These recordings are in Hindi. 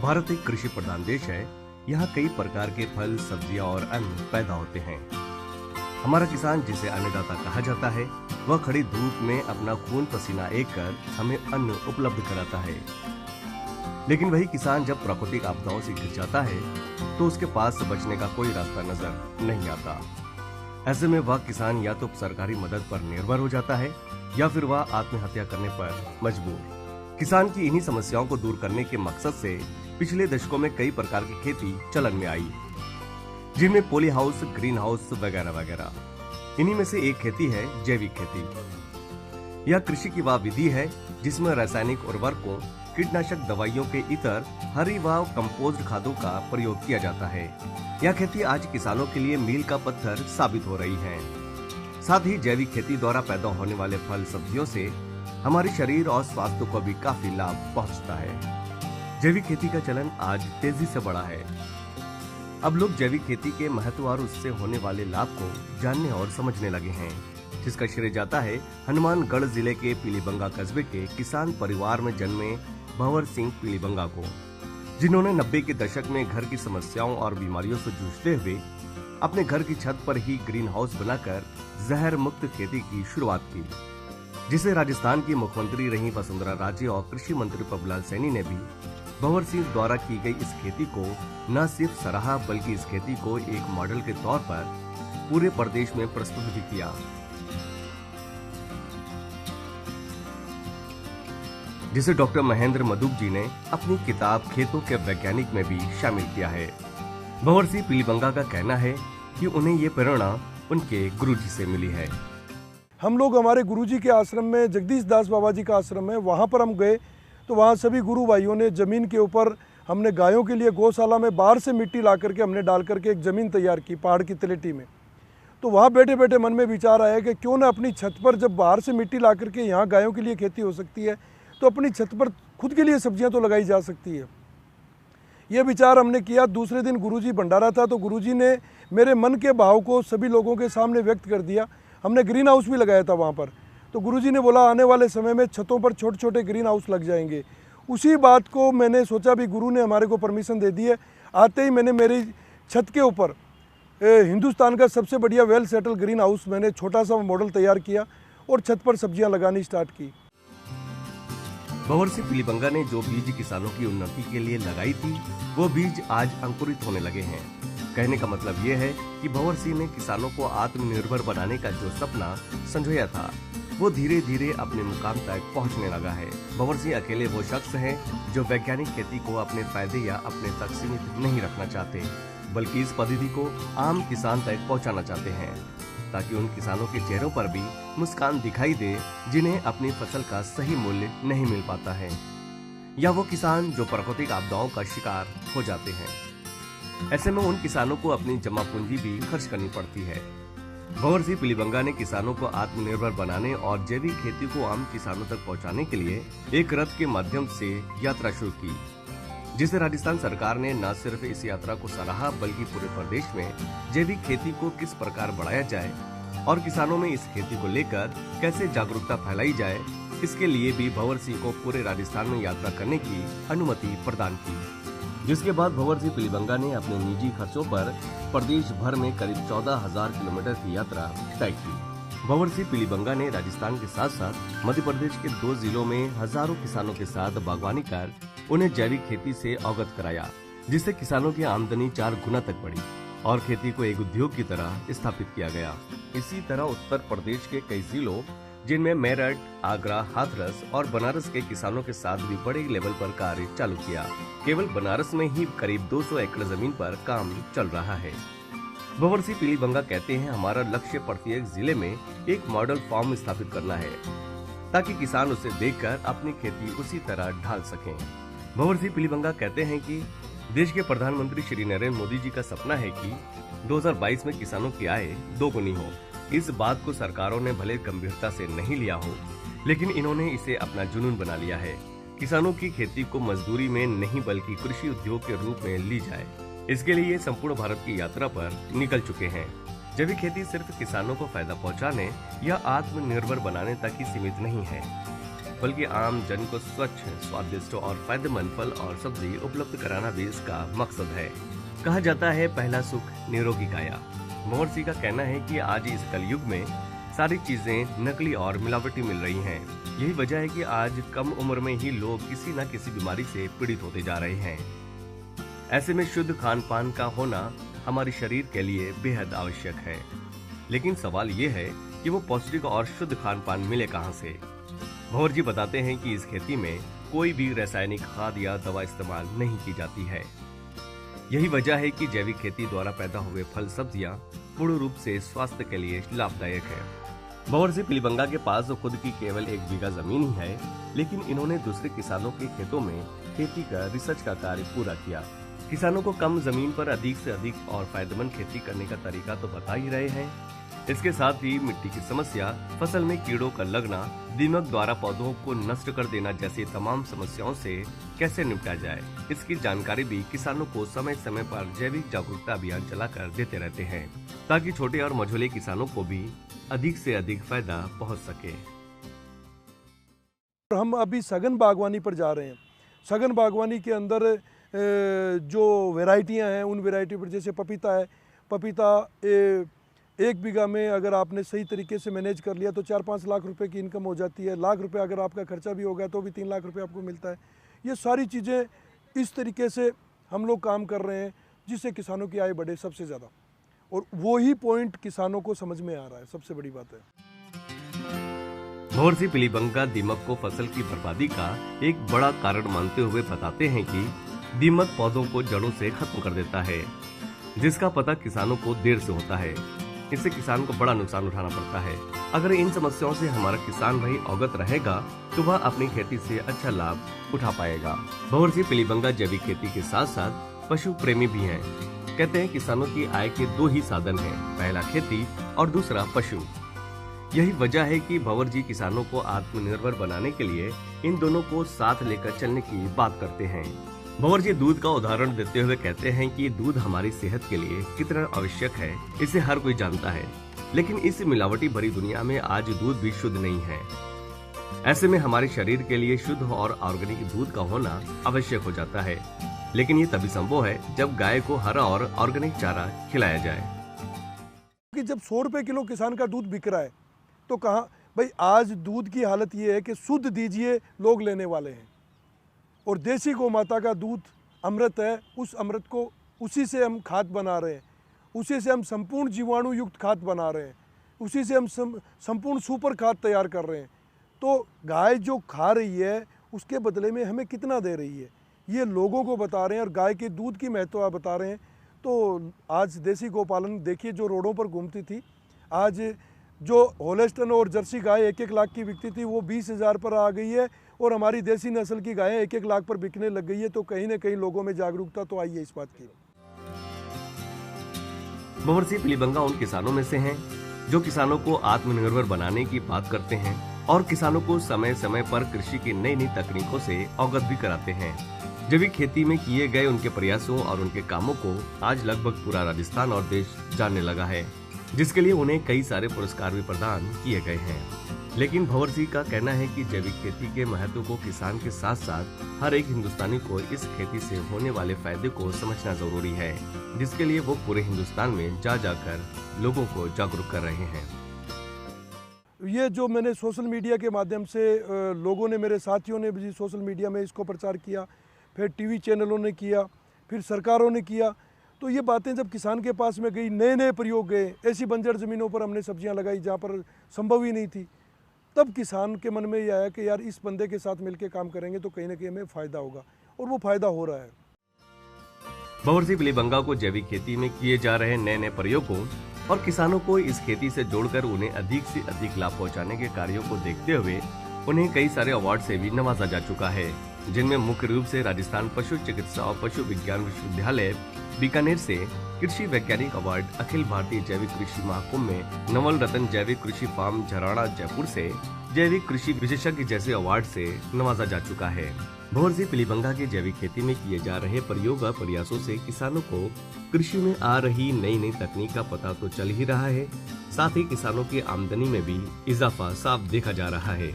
भारत एक कृषि प्रधान देश है। यहाँ कई प्रकार के फल, सब्जियाँ और अन्न पैदा होते हैं। हमारा किसान, जिसे अन्नदाता कहा जाता है, वह खड़ी धूप में अपना खून पसीना एक कर हमें अन्न उपलब्ध कराता है। लेकिन वही किसान जब प्राकृतिक आपदाओं से घिर जाता है तो उसके पास बचने का कोई रास्ता नजर नहीं आता। ऐसे में वह किसान या तो सरकारी मदद पर निर्भर हो जाता है या फिर वह आत्महत्या करने पर मजबूर। किसान की इन्हीं समस्याओं को दूर करने के मकसद से पिछले दशकों में कई प्रकार की खेती चलन में आई, जिनमें पॉली हाउस, ग्रीन हाउस वगैरह वगैरह। इन्हीं में से एक खेती है जैविक खेती। यह कृषि की वह विधि है जिसमें रासायनिक उर्वरकों, कीटनाशक दवाइयों के इतर, हरी व कंपोस्ट खादों का प्रयोग किया जाता है। यह खेती आज किसानों के लिए मील का पत्थर साबित हो रही है। साथ ही जैविक खेती द्वारा पैदा होने वाले फल सब्जियों से हमारे शरीर और स्वास्थ्य को भी काफी लाभ पहुंचता है। जैविक खेती का चलन आज तेजी से बढ़ा है। अब लोग जैविक खेती के महत्व और उससे होने वाले लाभ को जानने और समझने लगे हैं, जिसका श्रेय जाता है हनुमानगढ़ जिले के पीलीबंगा कस्बे के किसान परिवार में जन्मे भंवर सिंह पीलीबंगा को, जिन्होंने 90 के दशक में घर की समस्याओं और बीमारियों से जूझते हुए अपने घर की छत पर ही ग्रीन हाउस बनाकर जहर मुक्त खेती की शुरुआत की, जिसे राजस्थान की मुख्यमंत्री रही वसुंधरा राजे और कृषि मंत्री प्रभुलाल सैनी ने भी भंवर सिंह द्वारा की गई इस खेती को न सिर्फ सराहा, बल्कि इस खेती को एक मॉडल के तौर पर पूरे प्रदेश में प्रस्तुत भी किया। जिसे डॉक्टर महेंद्र मधुक जी ने अपनी किताब खेतों के वैज्ञानिक में भी शामिल किया है। भंवर सिंह पीलीबंगा का कहना है कि उन्हें ये प्रेरणा उनके गुरुजी से मिली है। हम लोग हमारे गुरुजी के आश्रम में, जगदीश दास बाबा जी का आश्रम है, वहाँ पर हम गए तो वहाँ सभी गुरु भाइयों ने ज़मीन के ऊपर, हमने गायों के लिए गौशाला में बाहर से मिट्टी ला करके हमने डाल करके एक ज़मीन तैयार की पहाड़ की तलेटी में। तो वहाँ बैठे बैठे मन में विचार आया कि क्यों ना अपनी छत पर, जब बाहर से मिट्टी ला करके यहाँ गायों के लिए खेती हो सकती है, तो अपनी छत पर खुद के लिए सब्जियाँ तो लगाई जा सकती है। ये विचार हमने किया। दूसरे दिन गुरुजी भंडारा था, तो गुरुजी ने मेरे मन के भाव को सभी लोगों के सामने व्यक्त कर दिया। हमने ग्रीन हाउस भी लगाया था वहाँ पर, तो गुरुजी ने बोला आने वाले समय में छतों पर छोटे छोटे ग्रीन हाउस लग जाएंगे। उसी बात को मैंने सोचा भी, गुरु ने हमारे को परमिशन दे दी है। आते ही मैंने मेरी छत के ऊपर हिंदुस्तान का सबसे बढ़िया वेल सेटल ग्रीन हाउस, मैंने छोटा सा मॉडल तैयार किया और छत पर सब्जियाँ लगानी स्टार्ट की। भंवर सिंह पीलीबंगा ने जो बीज किसानों की उन्नति के लिए लगाई थी, वो बीज आज अंकुरित होने लगे हैं। कहने का मतलब ये है कि भंवर सिंह ने किसानों को आत्मनिर्भर बनाने का जो सपना संजोया था, वो धीरे धीरे अपने मुकाम तक पहुंचने लगा है। भंवर सिंह अकेले वो शख्स हैं जो वैज्ञानिक खेती को अपने फायदे या अपने तक सीमित नहीं रखना चाहते, बल्कि इस पद्धति को आम किसान तक पहुंचाना चाहते हैं, ताकि उन किसानों के चेहरों पर भी मुस्कान दिखाई दे जिन्हें अपनी फसल का सही मूल्य नहीं मिल पाता है, या वो किसान जो प्राकृतिक आपदाओं का शिकार हो जाते हैं। ऐसे में उन किसानों को अपनी जमा पूंजी भी खर्च करनी पड़ती है। भंवर सिंह पीलीबंगा ने किसानों को आत्मनिर्भर बनाने और जैविक खेती को आम किसानों तक पहुंचाने के लिए एक रथ के माध्यम से यात्रा शुरू की, जिसे राजस्थान सरकार ने न सिर्फ इस यात्रा को सराहा, बल्कि पूरे प्रदेश में जैविक खेती को किस प्रकार बढ़ाया जाए और किसानों में इस खेती को लेकर कैसे जागरूकता फैलाई जाए, इसके लिए भी भंवर सिंह को पूरे राजस्थान में यात्रा करने की अनुमति प्रदान की। जिसके बाद भंवर सिंह पीलीबंगा ने अपने निजी खर्चों पर प्रदेश भर में करीब 14,000 किलोमीटर की यात्रा तय की। भंवर सिंह पीलीबंगा ने राजस्थान के साथ साथ मध्य प्रदेश के 2 जिलों में हजारों किसानों के साथ बागवानी कर उन्हें जैविक खेती से अवगत कराया, जिससे किसानों की आमदनी 4 गुना तक बढ़ी और खेती को एक उद्योग की तरह स्थापित किया गया। इसी तरह उत्तर प्रदेश के कई जिलों, जिनमें मेरठ, आगरा, हाथरस और बनारस के किसानों के साथ भी बड़े लेवल पर कार्य चालू किया। केवल बनारस में ही करीब 200 एकड़ जमीन पर काम चल रहा है। भंवर सिंह पीलीबंगा कहते हैं, हमारा लक्ष्य प्रत्येक जिले में एक मॉडल फार्म स्थापित करना है, ताकि किसान उसे देखकर अपनी खेती उसी तरह ढाल सकें। भंवर सिंह पीलीबंगा कहते हैं कि देश के प्रधानमंत्री श्री नरेंद्र मोदी जी का सपना है कि 2022 में किसानों की आय दोगुनी हो। इस बात को सरकारों ने भले गंभीरता से नहीं लिया हो, लेकिन इन्होंने इसे अपना जुनून बना लिया है। किसानों की खेती को मजदूरी में नहीं, बल्कि कृषि उद्योग के रूप में ली जाए। इसके लिए संपूर्ण भारत की यात्रा पर निकल चुके हैं। जैविक खेती सिर्फ किसानों को फायदा पहुंचाने या आत्मनिर्भर बनाने तक ही सीमित नहीं है, बल्कि आम जन को स्वच्छ, स्वादिष्ट और फायदेमंद फल और सब्जी उपलब्ध कराना भी इसका मकसद है। कहा जाता है पहला सुख निरोगी काया। महर्षि का कहना है कि आज इस कलयुग में सारी चीजें नकली और मिलावटी मिल रही हैं। यही वजह है कि आज कम उम्र में ही लोग किसी न किसी बीमारी से पीड़ित होते जा रहे हैं। ऐसे में शुद्ध खान पान का होना हमारे शरीर के लिए बेहद आवश्यक है। लेकिन सवाल ये है कि वो पौष्टिक और शुद्ध खान पान मिले कहाँ से। भंवर जी बताते हैं कि इस खेती में कोई भी रासायनिक खाद या दवा इस्तेमाल नहीं की जाती है। यही वजह है कि जैविक खेती द्वारा पैदा हुए फल सब्जियां पूर्ण रूप से स्वास्थ्य के लिए लाभदायक है। भंवर जी पिलीबंगा के पास खुद की केवल 1 बीघा जमीन ही है, लेकिन इन्होंने दूसरे किसानों के खेतों में खेती का रिसर्च का कार्य पूरा किया। किसानों को कम जमीन पर अधिक से अधिक और फायदेमंद खेती करने का तरीका तो बता ही रहे हैं। इसके साथ ही मिट्टी की समस्या, फसल में कीड़ों का लगना, दीमक द्वारा पौधों को नष्ट कर देना जैसी तमाम समस्याओं से कैसे निपटा जाए, इसकी जानकारी भी किसानों को समय समय पर जैविक जागरूकता अभियान चलाकर देते रहते हैं, ताकि छोटे और मझोले किसानों को भी अधिक से अधिक फायदा पहुंच सके। हम अभी सघन बागवानी पर जा रहे हैं। सघन बागवानी के अंदर जो वैरायटियां हैं, उन वैरायटी पर जैसे पपीता है। पपीता 1 बीघा में अगर आपने सही तरीके से मैनेज कर लिया तो 4-5 लाख रुपए की इनकम हो जाती है। लाख रुपए अगर आपका खर्चा भी होगा तो भी 3 लाख रुपए आपको मिलता है। ये सारी चीज़ें इस तरीके से हम लोग काम कर रहे हैं जिससे किसानों की आय बढ़े सबसे ज़्यादा, और वो ही पॉइंट किसानों को समझ में आ रहा है। सबसे बड़ी बात है। भंवर जी पिलीबंगा दीमक को फसल की बर्बादी का एक बड़ा कारण मानते हुए बताते हैं कि दीमक पौधों को जड़ों से खत्म कर देता है, जिसका पता किसानों को देर से होता है। इससे किसान को बड़ा नुकसान उठाना पड़ता है। अगर इन समस्याओं से हमारा किसान भाई अवगत रहेगा तो वह अपनी खेती से अच्छा लाभ उठा पाएगा। भंवर जी पिलीबंगा जैविक खेती के साथ साथ पशु प्रेमी भी हैं। कहते हैं किसानों की आय के 2 ही साधन हैं, पहला खेती और दूसरा पशु। यही वजह है कि भंवर जी किसानों को आत्मनिर्भर बनाने के लिए इन दोनों को साथ लेकर चलने की बात करते हैं। भंवर जी दूध का उदाहरण देते हुए कहते हैं कि दूध हमारी सेहत के लिए कितना आवश्यक है, इसे हर कोई जानता है। लेकिन इस मिलावटी भरी दुनिया में आज दूध भी शुद्ध नहीं है। ऐसे में हमारे शरीर के लिए शुद्ध और ऑर्गेनिक दूध का होना आवश्यक हो जाता है। लेकिन ये तभी संभव है जब गाय को हरा और ऑर्गेनिक चारा खिलाया जाए। कि जब 100 रुपए किलो किसान का दूध बिक रहा है तो कहाँ भाई, आज दूध की हालत ये है कि शुद्ध दीजिए, लोग लेने वाले हैं। और देसी गौ माता का दूध अमृत है। उस अमृत को उसी से हम खाद बना रहे हैं, उसी से हम संपूर्ण जीवाणु युक्त खाद बना रहे हैं, उसी से हम संपूर्ण सुपर खाद तैयार कर रहे हैं। तो गाय जो खा रही है उसके बदले में हमें कितना दे रही है, ये लोगों को बता रहे हैं और गाय के दूध की महत्व बता रहे हैं। तो आज देसी गौपालन देखिए, जो रोडों पर घूमती थी, आज जो होलेस्टन और जर्सी गाय 1-1 लाख की बिकती थी वो 20,000 पर आ गई है, और हमारी देसी नस्ल की गायें 1-1 लाख पर बिकने लग गई है। तो कहीं ना कहीं लोगों में जागरूकता तो आई है इस बात की। भंवर जी पिलीबंगा उन किसानों में से हैं जो किसानों को आत्मनिर्भर बनाने की बात करते हैं और किसानों को समय समय पर कृषि की नई नई तकनीकों से अवगत भी कराते हैं। जैविक खेती में किए गए उनके प्रयासों और उनके कामों को आज लगभग पूरा राजस्थान और देश जानने लगा है, जिसके लिए उन्हें कई सारे पुरस्कार भी प्रदान किए गए हैं। लेकिन भंवर जी का कहना है कि जैविक खेती के महत्व को किसान के साथ साथ हर एक हिंदुस्तानी को इस खेती से होने वाले फायदे को समझना जरूरी है, जिसके लिए वो पूरे हिंदुस्तान में जा जाकर लोगों को जागरूक कर रहे हैं। ये जो मैंने सोशल मीडिया के माध्यम से लोगों ने, मेरे साथियों ने भी सोशल मीडिया में इसको प्रचार किया, फिर टीवी चैनलों ने किया, फिर सरकारों ने किया। तो ये बातें जब किसान के पास में गई, नए नए प्रयोग गए, ऐसी बंजर ज़मीनों पर हमने सब्जियां लगाई जहाँ पर संभव ही नहीं थी, तब किसान के मन में ये आया कि यार इस बंदे के साथ मिलकर काम करेंगे तो कहीं ना कहीं हमें फ़ायदा होगा, और वो फ़ायदा हो रहा है। भंवर जी पिलीबंगा को जैविक खेती में किए जा रहे नए नए प्रयोगों और किसानों को इस खेती से जोड़कर उन्हें अधिक से अधिक लाभ पहुंचाने के कार्यों को देखते हुए उन्हें कई सारे अवार्ड से भी नवाजा जा चुका है, जिनमें मुख्य रूप से राजस्थान पशु चिकित्सा और पशु विज्ञान विश्वविद्यालय बीकानेर से कृषि वैज्ञानिक अवार्ड, अखिल भारतीय जैविक कृषि महाकुंभ में नवल रतन जैविक कृषि फार्म झराड़ा जयपुर से जैविक कृषि विशेषज्ञ जैसे अवार्ड से नवाजा जा चुका है। भंवर जी पिलीबंगा के जैविक खेती में किए जा रहे प्रयोग और प्रयासों से किसानों को कृषि में आ रही नई नई तकनीक का पता तो चल ही रहा है, साथ ही किसानों की आमदनी में भी इजाफा साफ देखा जा रहा है।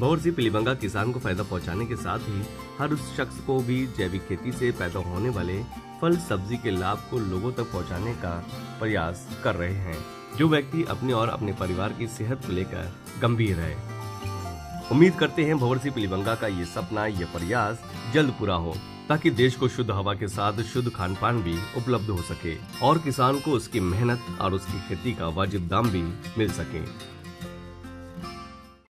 भंवर सिंह पिलीबंगा किसान को फायदा पहुंचाने के साथ ही हर उस शख्स को भी जैविक खेती से पैदा होने वाले फल सब्जी के लाभ को लोगों तक पहुंचाने का प्रयास कर रहे हैं, जो व्यक्ति अपने और अपने परिवार की सेहत को लेकर गंभीर है। उम्मीद करते हैं भंवर सिंह पिलीबंगा का ये सपना, ये प्रयास जल्द पूरा हो, ताकि देश को शुद्ध हवा के साथ शुद्ध खान पान भी उपलब्ध हो सके और किसान को उसकी मेहनत और उसकी खेती का वाजिब दाम भी मिल सके।